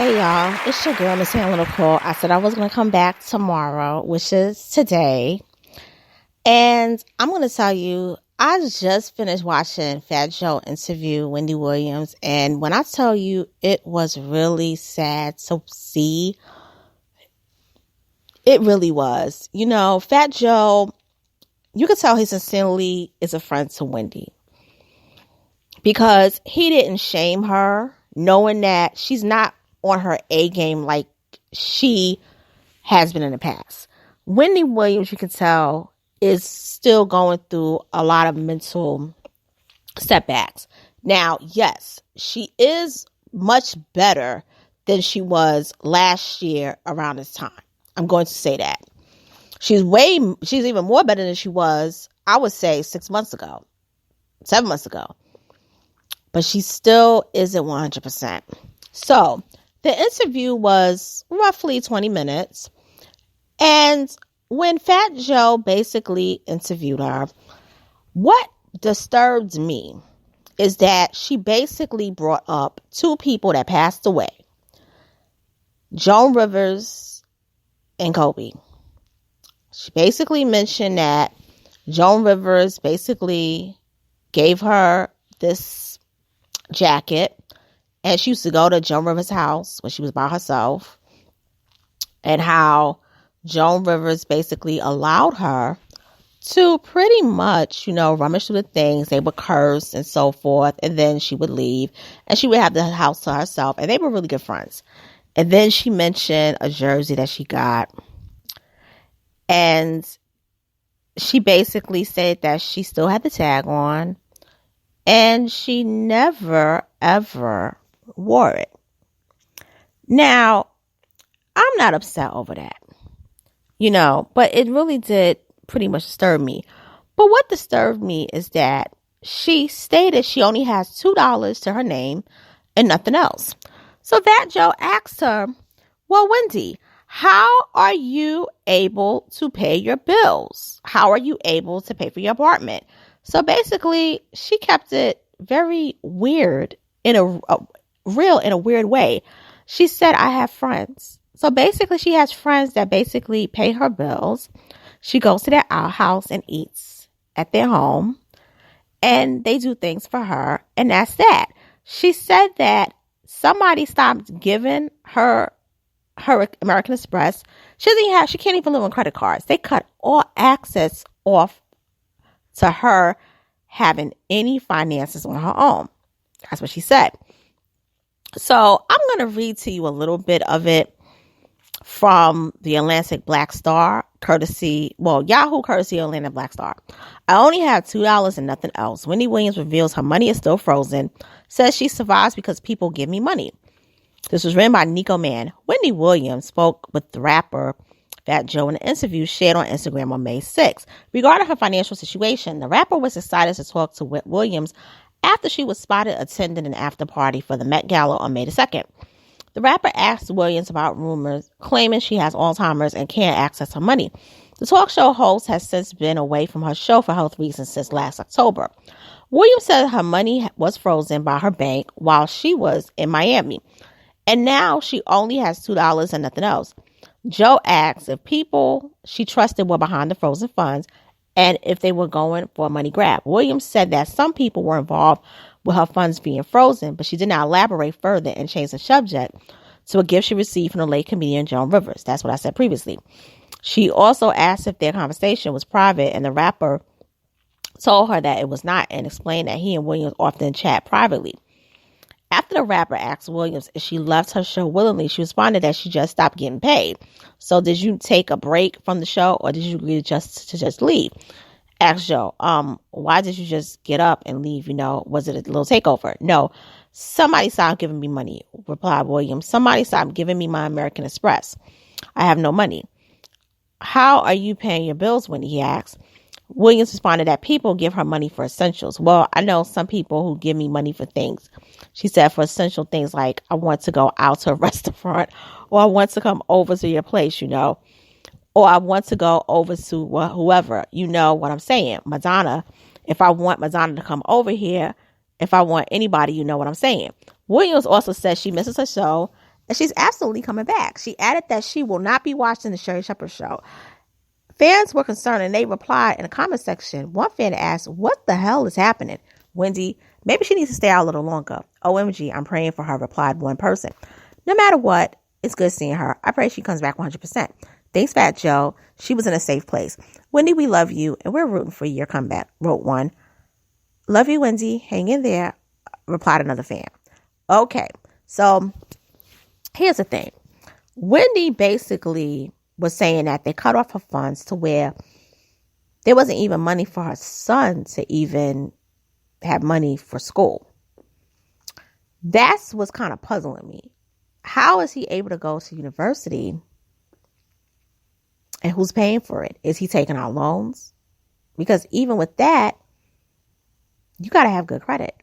Hey y'all, it's your girl, Miss Analytical. I said I was going to come back tomorrow, which is today. And I'm going to tell you, I just finished watching fatjoe interview Wendy Williams. And when I tell you, it was really sad to see. It really was. You know, fatjoe, you could tell he sincerely is a friend to Wendy. Because he didn't shame her, knowing that she's not on her A game like she has been in the past. Wendy Williams, you can tell, is still going through a lot of mental setbacks. Now, yes, she is much better than she was last year around this time. I'm going to say that. She's even more better than she was, I would say, 6 months ago, 7 months ago. But she still isn't 100%. So, the interview was roughly 20 minutes. And when fatjoe basically interviewed her, what disturbed me is that she basically brought up two people that passed away. Joan Rivers and Kobe. She basically mentioned that Joan Rivers basically gave her this jacket. And she used to go to Joan Rivers' house when she was by herself. And how Joan Rivers basically allowed her to pretty much, rummage through the things. They would curse and so forth. And then she would leave. And she would have the house to herself. And they were really good friends. And then she mentioned a jersey that she got. And she basically said that she still had the tag on. And she never, ever wore it. Now, I'm not upset over that, but it really did pretty much disturb me. But what disturbed me is that she stated she only has $2 to her name and nothing else. So fatjoe asked her, well, Wendy, how are you able to pay your bills? How are you able to pay for your apartment? So basically, she kept it very weird in a weird way. She said, I have friends. So basically, she has friends that basically pay her bills. She goes to their house and eats at their home. And they do things for her. And that's that. She said that somebody stopped giving her American Express. She can't even live on credit cards. They cut all access off to her having any finances on her own. That's what she said. So I'm going to read to you a little bit of it from the Atlantic Black Star, Yahoo courtesy Atlantic Black Star. I only have $2 and nothing else. Wendy Williams reveals her money is still frozen, says she survives because people give me money. This was written by Nico Man. Wendy Williams spoke with the rapper fatjoe in an interview shared on Instagram on May 6th. Regarding her financial situation, the rapper was excited to talk to Williams after she was spotted attending an after party for the Met Gala on May 2nd. The rapper asked Williams about rumors claiming she has Alzheimer's and can't access her money. The talk show host has since been away from her show for health reasons since last October. Williams said her money was frozen by her bank while she was in Miami. And now she only has $2 and nothing else. Joe asked if people she trusted were behind the frozen funds and if they were going for a money grab. Williams said that some people were involved with her funds being frozen, but she did not elaborate further and changed the subject to a gift she received from the late comedian Joan Rivers. That's what I said previously. She also asked if their conversation was private, and the rapper told her that it was not and explained that he and Williams often chat privately. After the rapper asked Williams if she left her show willingly, she responded that she just stopped getting paid. So did you take a break from the show or did you agree to just leave? Asked Joe, why did you just get up and leave? Was it a little takeover? No, somebody stopped giving me money, replied Williams. Somebody stopped giving me my American Express. I have no money. How are you paying your bills, Wendy? He asked. Williams responded that people give her money for essentials. Well, I know some people who give me money for things. She said for essential things like I want to go out to a restaurant or I want to come over to your place, or I want to go over to whoever, you know what I'm saying. Madonna, if I want Madonna to come over here, if I want anybody, you know what I'm saying. Williams also says she misses her show And she's absolutely coming back. She added that she will not be watching the Sherry Shepherd show. Fans were concerned and they replied in the comment section. One fan asked, what the hell is happening? Wendy, maybe she needs to stay out a little longer. OMG, I'm praying for her, replied one person. No matter what, it's good seeing her. I pray she comes back 100%. Thanks, Fat Joe. She was in a safe place. Wendy, we love you and we're rooting for your comeback, wrote one. Love you, Wendy. Hang in there, replied another fan. Okay, so here's the thing. Wendy basically was saying that they cut off her funds to where there wasn't even money for her son to even have money for school. That's what's kind of puzzling me. How is he able to go to university and who's paying for it? Is he taking out loans? Because even with that, you got to have good credit,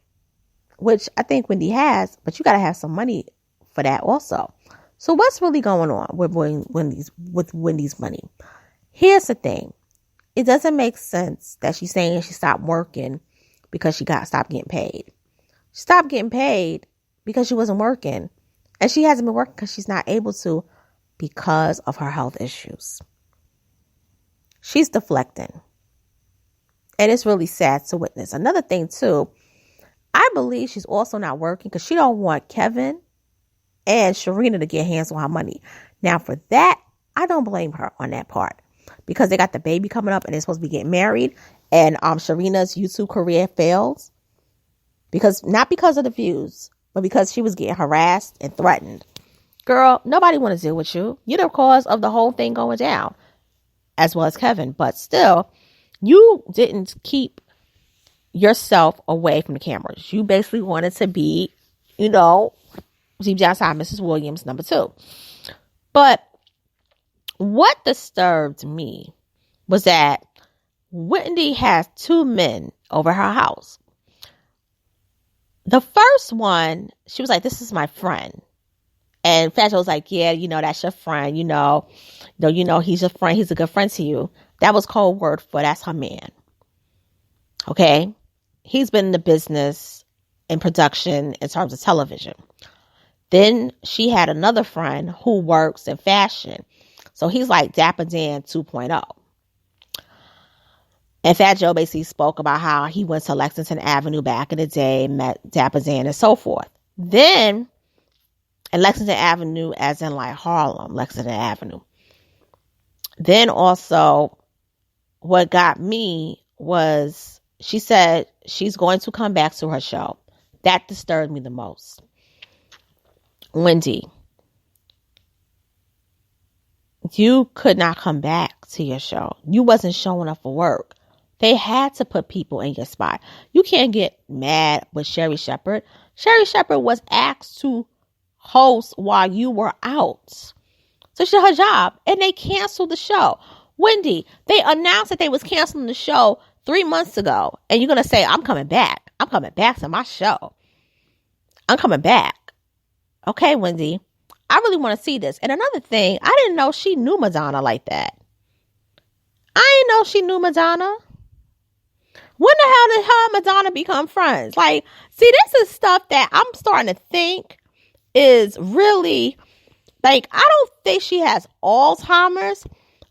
which I think Wendy has, but you got to have some money for that also. So what's really going on with Wendy's money? Here's the thing. It doesn't make sense that she's saying she stopped working because she stopped getting paid. She stopped getting paid because she wasn't working. And she hasn't been working because she's not able to because of her health issues. She's deflecting. And it's really sad to witness. Another thing too, I believe she's also not working because she don't want Kevin and Sharina to get hands on her money. Now for that, I don't blame her on that part because they got the baby coming up and they're supposed to be getting married, and Sharina's YouTube career fails not because of the views, but because she was getting harassed and threatened. Girl, nobody want to deal with you. You're the cause of the whole thing going down, as well as Kevin. But still, you didn't keep yourself away from the cameras. You basically wanted to be, deep down inside Mrs. Williams number 2. But what disturbed me was that Wendy has 2 men over her house. The first one, she was like, this is my friend. And fatjoe was like, yeah, that's your friend. He's your friend. He's a good friend to you. That was code word for that's her man. Okay. He's been in the business in production in terms of television. Then she had another friend who works in fashion. So he's like Dapper Dan 2.0. And fatjoe basically spoke about how he went to Lexington Avenue back in the day, met Dapper Dan and so forth. Then, and Lexington Avenue as in like Harlem, Lexington Avenue. Then also, what got me was she said she's going to come back to her show. That disturbed me the most. Wendy, you could not come back to your show. You wasn't showing up for work. They had to put people in your spot. You can't get mad with Sherry Shepherd. Sherry Shepherd was asked to host while you were out. So she did her job and they canceled the show. Wendy, they announced that they was canceling the show 3 months ago. And you're going to say, I'm coming back. I'm coming back to my show. I'm coming back. Okay, Wendy, I really want to see this. And another thing, I didn't know she knew Madonna like that. I didn't know she knew Madonna. When the hell did her and Madonna become friends? Like, see, this is stuff that I'm starting to think is really, like, I don't think she has Alzheimer's.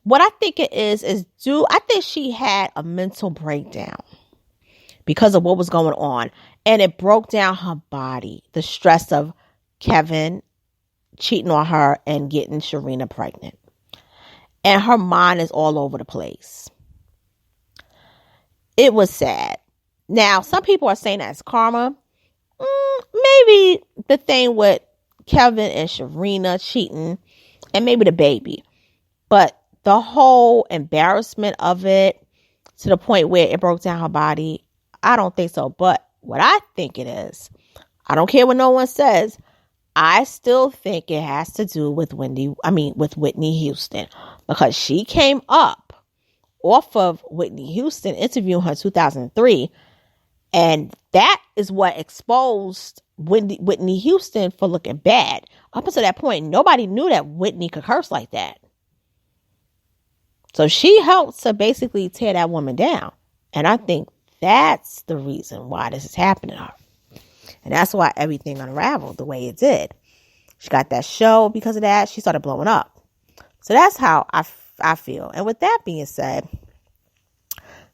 What I think it is I think she had a mental breakdown because of what was going on. And it broke down her body. The stress of Kevin cheating on her and getting Sharina pregnant. And her mind is all over the place. It was sad. Now, some people are saying that's karma. Maybe the thing with Kevin and Sharina cheating and maybe the baby. But the whole embarrassment of it to the point where it broke down her body, I don't think so. But what I think it is, I don't care what no one says, I still think it has to do with Whitney Houston, because she came up off of Whitney Houston interviewing her in 2003. And that is what exposed Whitney Houston for looking bad. Up until that point, nobody knew that Whitney could curse like that. So she helped to basically tear that woman down. And I think that's the reason why this is happening to her. And that's why everything unraveled the way it did. She got that show because of that. She started blowing up. So that's how I feel. And with that being said,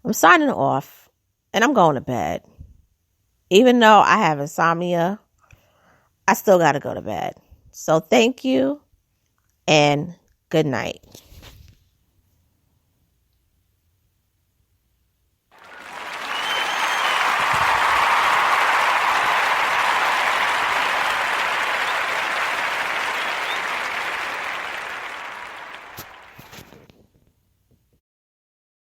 I'm signing off and I'm going to bed. Even though I have insomnia, I still got to go to bed. So thank you and good night.